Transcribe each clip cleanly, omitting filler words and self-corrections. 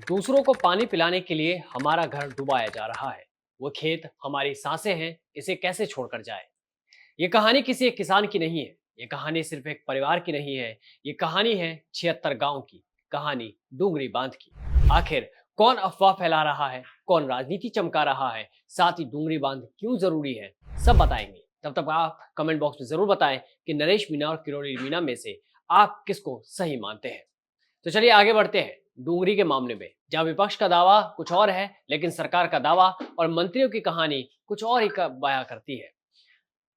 दूसरों को पानी पिलाने के लिए हमारा घर डुबाया जा रहा है। वो खेत हमारी सांसें हैं, इसे कैसे छोड़कर जाए। ये कहानी किसी एक किसान की नहीं है। ये कहानी सिर्फ एक परिवार की नहीं है। ये कहानी है 76 गांव की। कहानी डूंगरी बांध की। आखिर कौन अफवाह फैला रहा है, कौन राजनीति चमका रहा है, साथ ही डूंगरी बांध क्यों जरूरी है, सब बताएंगे। तब तक आप कमेंट बॉक्स में जरूर बताएं कि नरेश मीणा और किरोड़ी मीणा में से आप किसको सही मानते हैं। तो चलिए आगे बढ़ते हैं। डूंगरी के मामले में जहां विपक्ष का दावा कुछ और है, लेकिन सरकार का दावा और मंत्रियों की कहानी कुछ और ही बयां करती है।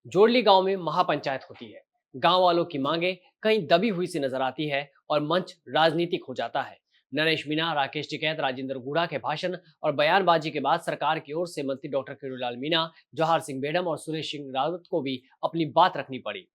जोड़ली गांव में महापंचायत होती है। गांव वालों की मांगे कहीं दबी हुई सी नजर आती है और मंच राजनीतिक हो जाता है। नरेश मीणा, राकेश टिकैत, राजेंद्र गुड़ा के भाषण और बयानबाजी के बाद सरकार की ओर से मंत्री डॉक्टर किरोड़ीलाल मीणा, जवाहर सिंह बेडम और सुरेश सिंह रावत को भी अपनी बात रखनी पड़ी।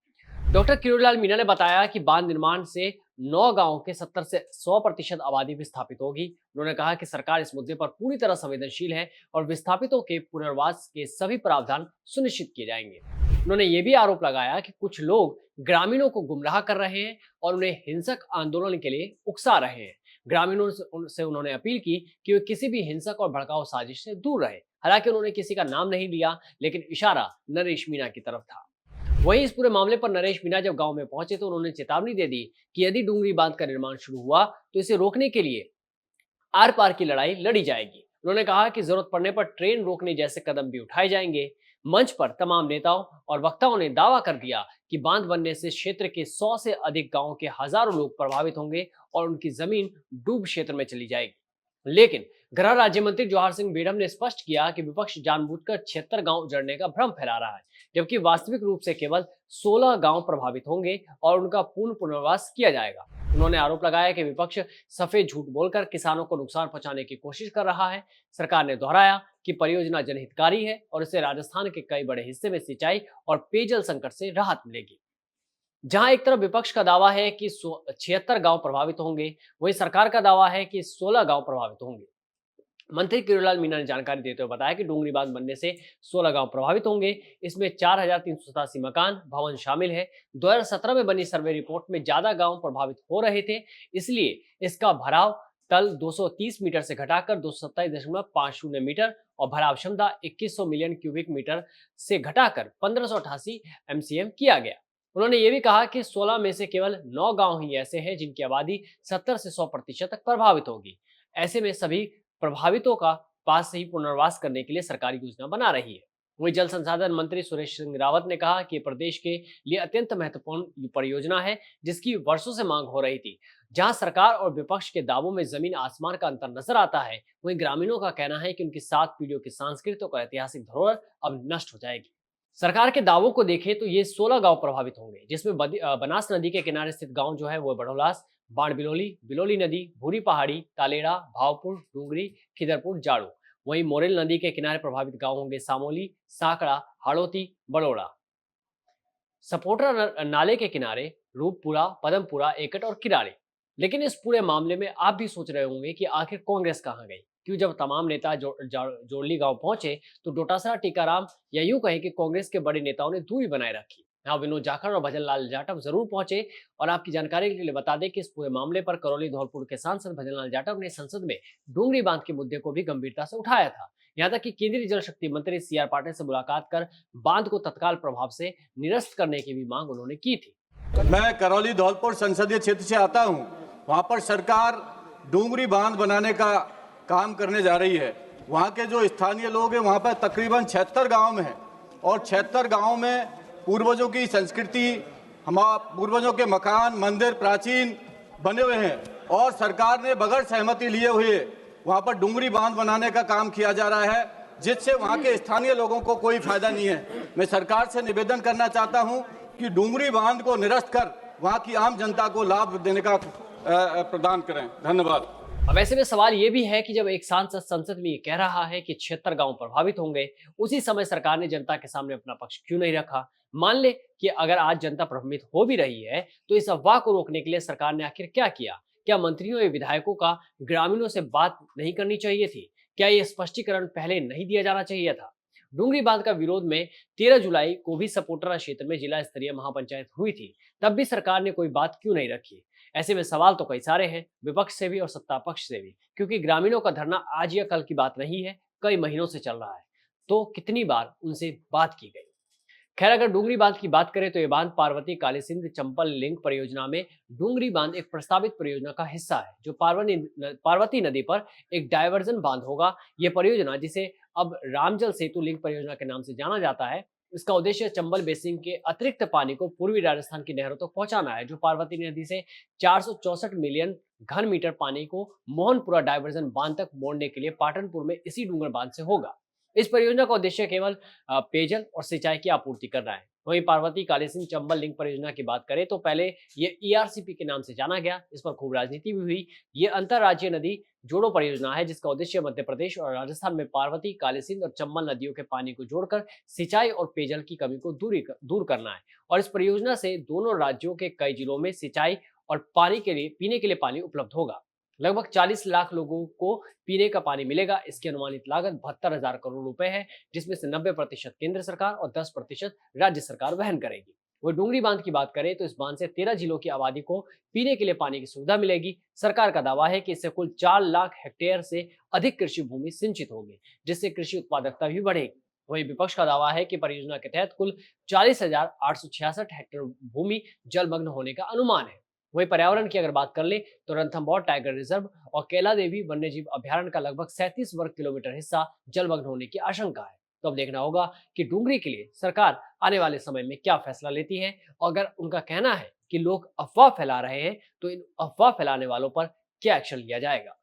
डॉक्टर किरोड़ीलाल मीणा ने बताया कि बांध निर्माण से 9 गांवों के 70 से 100% आबादी विस्थापित होगी। उन्होंने कहा कि सरकार इस मुद्दे पर पूरी तरह संवेदनशील है और विस्थापितों के पुनर्वास के सभी प्रावधान सुनिश्चित किए जाएंगे। उन्होंने ये भी आरोप लगाया कि कुछ लोग ग्रामीणों को गुमराह कर रहे हैं और उन्हें हिंसक आंदोलन के लिए उकसा रहे हैं। ग्रामीणों से उन्होंने अपील की कि वे किसी भी हिंसक और भड़काऊ साजिश से दूर रहे। हालांकि उन्होंने किसी का नाम नहीं लिया, लेकिन इशारा नरेश मीणा की तरफ था। वहीं इस पूरे मामले पर नरेश मीणा जब गांव में पहुंचे तो उन्होंने चेतावनी दे दी कि यदि डूंगरी बांध का निर्माण शुरू हुआ तो इसे रोकने के लिए आर पार की लड़ाई लड़ी जाएगी। उन्होंने कहा कि जरूरत पड़ने पर ट्रेन रोकने जैसे कदम भी उठाए जाएंगे। मंच पर तमाम नेताओं और वक्ताओं ने दावा कर दिया कि बांध बनने से क्षेत्र के 100 से अधिक गांवों के हजारों लोग प्रभावित होंगे और उनकी जमीन डूब क्षेत्र में चली जाएगी। लेकिन गृह राज्य मंत्री जवाहर सिंह बेडम ने स्पष्ट किया कि विपक्ष जानबूझकर 76 गांव उजड़ने का भ्रम फैला रहा है, जबकि वास्तविक रूप से केवल 16 गांव प्रभावित होंगे और उनका पूर्ण पुनर्वास किया जाएगा। उन्होंने आरोप लगाया कि विपक्ष सफेद झूठ बोलकर किसानों को नुकसान पहुंचाने की कोशिश कर रहा है। सरकार ने दोहराया कि परियोजना जनहितकारी है और इससे राजस्थान के कई बड़े हिस्से में सिंचाई और पेयजल संकट से राहत मिलेगी। जहां एक तरफ विपक्ष का दावा है कि 76 गांव प्रभावित होंगे, वहीं सरकार का दावा है कि 16 गांव प्रभावित होंगे। मंत्री किरोड़ीलाल मीणा ने जानकारी देते हुए बताया कि डूंगरी बांध बनने से 16 गांव प्रभावित होंगे। इसमें 4,387 मकान भवन शामिल है। 2017 में बनी सर्वे रिपोर्ट में ज्यादा गांव प्रभावित हो रहे थे, इसलिए इसका भराव तल 230 मीटर से घटाकर 227.50 मीटर और भराव क्षमता 2100 मिलियन क्यूबिक मीटर से घटाकर 1588 एमसीएम किया गया। उन्होंने ये भी कहा कि 16 में से केवल 9 गांव ही ऐसे हैं जिनकी आबादी 70 से 100% तक प्रभावित होगी। ऐसे में सभी प्रभावितों का पास से ही पुनर्वास करने के लिए सरकारी योजना बना रही है। वही जल संसाधन मंत्री सुरेश सिंह रावत ने कहा कि प्रदेश के लिए अत्यंत महत्वपूर्ण परियोजना है, जिसकी वर्षों से मांग हो रही थी। जहां सरकार और विपक्ष के दावों में जमीन आसमान का अंतर नजर आता है, वहीं ग्रामीणों का कहना है कि उनकी 7 पीढ़ियों की सांस्कृतिक और ऐतिहासिक धरोहर अब नष्ट हो जाएगी। सरकार के दावों को देखें तो ये 16 गांव प्रभावित होंगे, जिसमें बनास नदी के किनारे स्थित गांव जो है वो बड़ोलास, बाण बिलोली, बिलोली नदी, भूरी पहाड़ी, तालेड़ा, भावपुर, डूंगरी, खिदरपुर, जाड़ू। वहीं मोरेल नदी के किनारे प्रभावित गांव होंगे सामोली, साकड़ा, हाड़ोती, बड़ोड़ा। सपोटरा नाले के किनारे रूपपुरा, पदमपुरा, एकट और किराड़ी। लेकिन इस पूरे मामले में आप भी सोच रहे होंगे कि आखिर कांग्रेस कहां गई। क्यों जब तमाम नेता जोड़ली गांव पहुंचे तो डोटासरा, टीकाराम या यूं कहें कि कांग्रेस के बड़े नेताओं ने दूरी बनाए रखी। हाँ, विनोद जाखड़ और भजन लाल जाटव जरूर पहुंचे। और आपकी जानकारी के लिए बता दें कि इस पूरे मामले पर करौली धौलपुर के सांसद भजन लाल जाटव ने संसद में डूंगरी बांध के मुद्दे को भी गंभीरता से उठाया था। यहाँ तक कि केंद्रीय जल शक्ति मंत्री सी आर पाटिल से मुलाकात कर बांध को तत्काल प्रभाव से निरस्त करने की भी मांग उन्होंने की थी। मैं करौली धौलपुर संसदीय क्षेत्र से आता हूं। वहां पर सरकार डूंगरी बांध बनाने का काम करने जा रही है। वहां के जो स्थानीय लोग हैं वहां पर तकरीबन 76 गांव में है और 76 गांव में पूर्वजों की संस्कृति, हमारे पूर्वजों के मकान, मंदिर प्राचीन बने हुए हैं और सरकार ने बगैर सहमति लिए हुए वहां पर डूंगरी बांध बनाने का काम किया जा रहा है, जिससे वहां के स्थानीय लोगों को कोई फायदा नहीं है। मैं सरकार से निवेदन करना चाहता हूं कि डूंगरी बांध को निरस्त कर वहां की आम जनता को लाभ देने का प्रदान करें। धन्यवाद। अब ऐसे में सवाल ये भी है कि जब एक सांसद संसद में ये कह रहा है कि 76 गांव प्रभावित होंगे, उसी समय सरकार ने जनता के सामने अपना पक्ष क्यों नहीं रखा। मान ले कि अगर आज जनता प्रभावित हो भी रही है तो इस अफवाह को रोकने के लिए सरकार ने आखिर क्या किया। क्या मंत्रियों या विधायकों का ग्रामीणों से बात नहीं करनी चाहिए थी? क्या ये स्पष्टीकरण पहले नहीं दिया जाना चाहिए था? डूंगरी बांध का विरोध में 13 जुलाई को भी सपोटरा क्षेत्र में जिला स्तरीय महापंचायत हुई थी, तब भी सरकार ने कोई बात क्यों नहीं रखी। ऐसे में सवाल तो कई सारे हैं, विपक्ष से भी और सत्ता पक्ष से भी, क्योंकि ग्रामीणों का धरना आज या कल की बात नहीं है, कई महीनों से चल रहा है। तो कितनी बार उनसे बात की गई? खैर, अगर डूंगरी बांध की बात करें तो ये बांध पार्वती कालीसिंध चंपल लिंक परियोजना में डूंगरी बांध एक प्रस्तावित परियोजना का हिस्सा है, जो पार्वती नदी पर एक डायवर्जन बांध होगा। ये परियोजना, जिसे अब रामजल सेतु लिंक परियोजना के नाम से जाना जाता है, इसका उद्देश्य चंबल बेसिन के अतिरिक्त पानी को पूर्वी राजस्थान की नहरों तक पहुंचाना है, जो पार्वती नदी से 464 मिलियन घन मीटर पानी को मोहनपुरा डायवर्जन बांध तक मोड़ने के लिए पाटनपुर में इसी डूंगर बांध से होगा। इस परियोजना का उद्देश्य केवल पेयजल और सिंचाई की आपूर्ति करना है। वहीं पार्वती कालीसिंध चंबल लिंक परियोजना की बात करें तो पहले ये ईआरसीपी के नाम से जाना गया। इस पर खूब राजनीति भी हुई। ये अंतरराज्यीय नदी जोड़ो परियोजना है, जिसका उद्देश्य मध्य प्रदेश और राजस्थान में पार्वती कालीसिंध और चंबल नदियों के पानी को जोड़कर सिंचाई और पेयजल की कमी को दूर करना है। और इस परियोजना से दोनों राज्यों के कई जिलों में सिंचाई और पानी के लिए पीने के लिए पानी उपलब्ध होगा। लगभग 40 लाख लोगों को पीने का पानी मिलेगा। इसकी अनुमानित लागत 72,000 करोड़ रुपए है, जिसमें से 90% केंद्र सरकार और 10% राज्य सरकार वहन करेगी। वही डूंगरी बांध की बात करें तो इस बांध से 13 जिलों की आबादी को पीने के लिए पानी की सुविधा मिलेगी। सरकार का दावा है कि इससे कुल 4 लाख हेक्टेयर से अधिक कृषि भूमि सिंचित होगी, जिससे कृषि उत्पादकता भी बढ़ेगी। वहीं विपक्ष का दावा है कि परियोजना के तहत कुल 40,866 हेक्टेयर भूमि जलमग्न होने का अनुमान है। वहीं पर्यावरण की अगर बात कर ले तो रणथंभौर टाइगर रिजर्व और कैला देवी वन्यजीव अभ्यारण्य का लगभग 37 वर्ग किलोमीटर हिस्सा जलमग्न होने की आशंका है। तो अब देखना होगा कि डूंगरी के लिए सरकार आने वाले समय में क्या फैसला लेती है। और अगर उनका कहना है कि लोग अफवाह फैला रहे हैं, तो इन अफवाह फैलाने वालों पर क्या एक्शन लिया जाएगा।